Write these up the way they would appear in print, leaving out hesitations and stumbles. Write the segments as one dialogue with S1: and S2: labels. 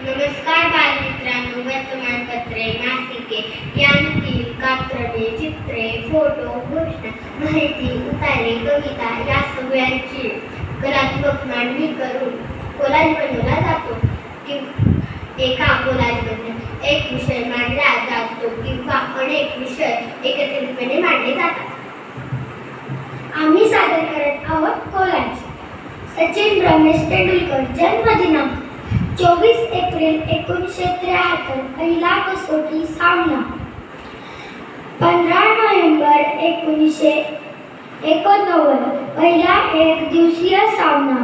S1: नमस्कार बालमित्रांनो, वर्तमानपत्रे, मासिके यांतील कात्रणे, चित्रे, फोटो, घोषणा, माहिती, उतारे, कविता या सगळ्यांची कलात्मक मांडणी करून कोलाज बनवला जातो. एका कोलाजमध्ये एक विषय मांडला जातो किंवा अनेक विषय एकत्रितपणे मांडले जातात. आम्ही सादर करत आहोत कोलाज. सचिन रमेश तेंडुलकर जन्मदिनांक 24 एप्रिल 1973, पहिला कसोटी सामना. 15 नोव्हेंबर 1989, पहिला एकदिवसीय सामना.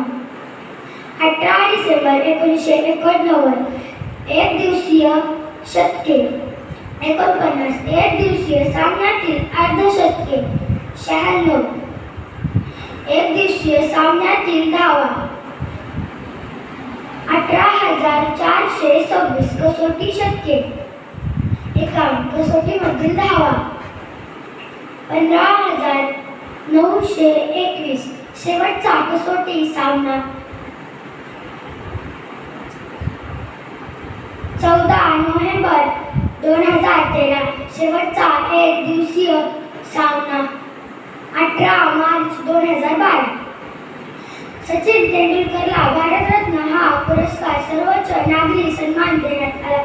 S1: 18 डिसेंबर 1989, एकदिवसीय शतके. 49 एकदिवसीय सामन्यातील अर्धशतके. 96 एकदिवसीय सामन्यातील धावा. 18,426 कसोटी शतके. 51 कसोटीमधील धावा. 15,921 शेवटचा कसोटी सामना. 14 नोव्हेंबर 2013 शेवटचा एकदिवसीय सामना. 18 मार्च 2012. सचिन तेंडुलकरला भारतरत्न हा पुरस्कार सर्वोच्च नागरी सन्मान देण्यात आला.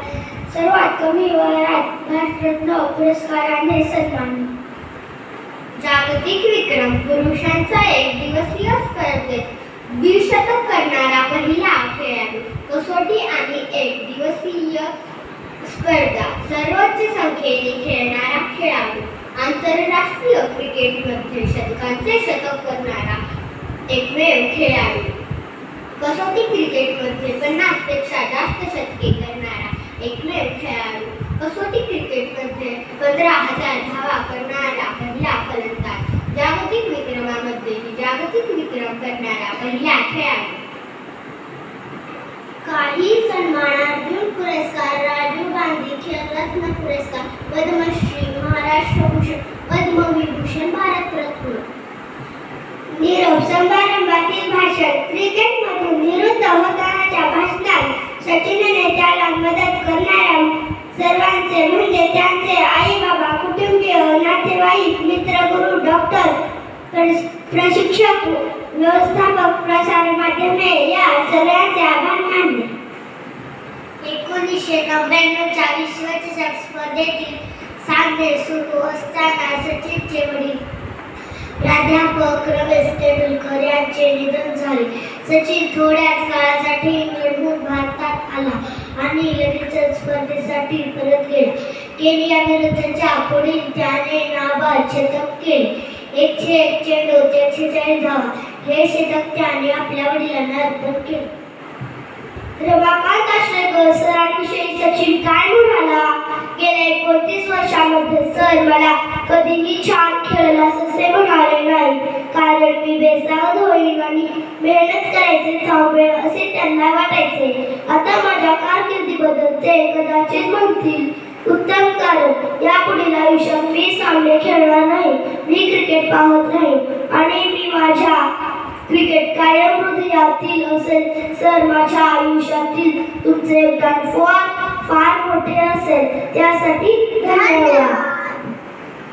S1: सर्वात कमी वयात भारतरत्न पुरस्काराने सन्मान. जागतिक विक्रम. पुरुषांचा एकदिवसीय स्पर्धेत द्विशतक करणारा पहिला खेळाडू. कसोटी आणि एकदिवसीय स्पर्धा सर्वोच्च संख्येने खेळणारा खेळाडू. आंतरराष्ट्रीय क्रिकेटमध्ये शतकांचे शतक करणारा एकमेव खेळाडू. कसोटी क्रिकेटमध्ये 50 पेक्षा जास्त शतके करणारा एकमेव खेळाडू. कसोटी क्रिकेटमध्ये 15,000 धावा करणारा पहिला फलंदाज. जागतिक विक्रमामध्ये जागतिक विक्रम करणारा पहिला खेळाडू. काही सन्मानार्जुन पुरस्कार, राजीव गांधी खेलरत्न पुरस्कार, पद्मश्री, महाराष्ट्र भूषण, पद्मविभूषण, भारतरत्न. नीरव समारंभातील भाषण. क्रिकेटमधून निवृत्त होतानाच्या भाषणात सचिनने त्याला मदत करणाऱ्या सर्वांचे म्हणजे त्यांचे आई बाबा, कुटुंबीय, नातेवाईक, मित्र, गुरु, डॉक्टर, प्रशिक्षक, व्यवस्थापक, प्रसार माध्यमे या सगळ्यांचे आभार मानले. 1999च्या विश्वचषक स्पर्धेतील सामने सुरू असताना सचिनचे वडील प्राध्यापक रमेश तेंडुलकर यांचे निधन झाले. सचिन थोड्याच काळासाठी इंग्लंडहून भारतात आला आणि लगेचच स्पर्धेसाठी परत गेला. केनियाविरुद्धच्या पुढील त्याने नाबाद शतक केले. 101 चेंडूत 140 धावा. हे शतक त्याने आपल्या वडिलांना अर्पण केले. रमाकांत आश्रयकर सरांविषयी सचिन काय म्हणाला? गेल्या 29 वर्षांमध्ये सर मला कधीही छान खेळलास असे म्हणाले नाही, कारण मी बेसावध होईल आणि मेहनत करायचे थांबवेल असे त्यांना वाटायचे. आता माझ्या कारकिर्दीबद्दल ते कदाचित म्हणतील उत्तम, कारण यापुढील आयुष्यात मी सामने खेळणार नाही, मी क्रिकेट पाहत राहीन आणि मी माझ्या क्रिकेट कायम हृदयातील असेल. सर, माझ्या आयुष्यातील तुमचे योगदान फार मोठे असेल, त्यासाठी धन्यवाद.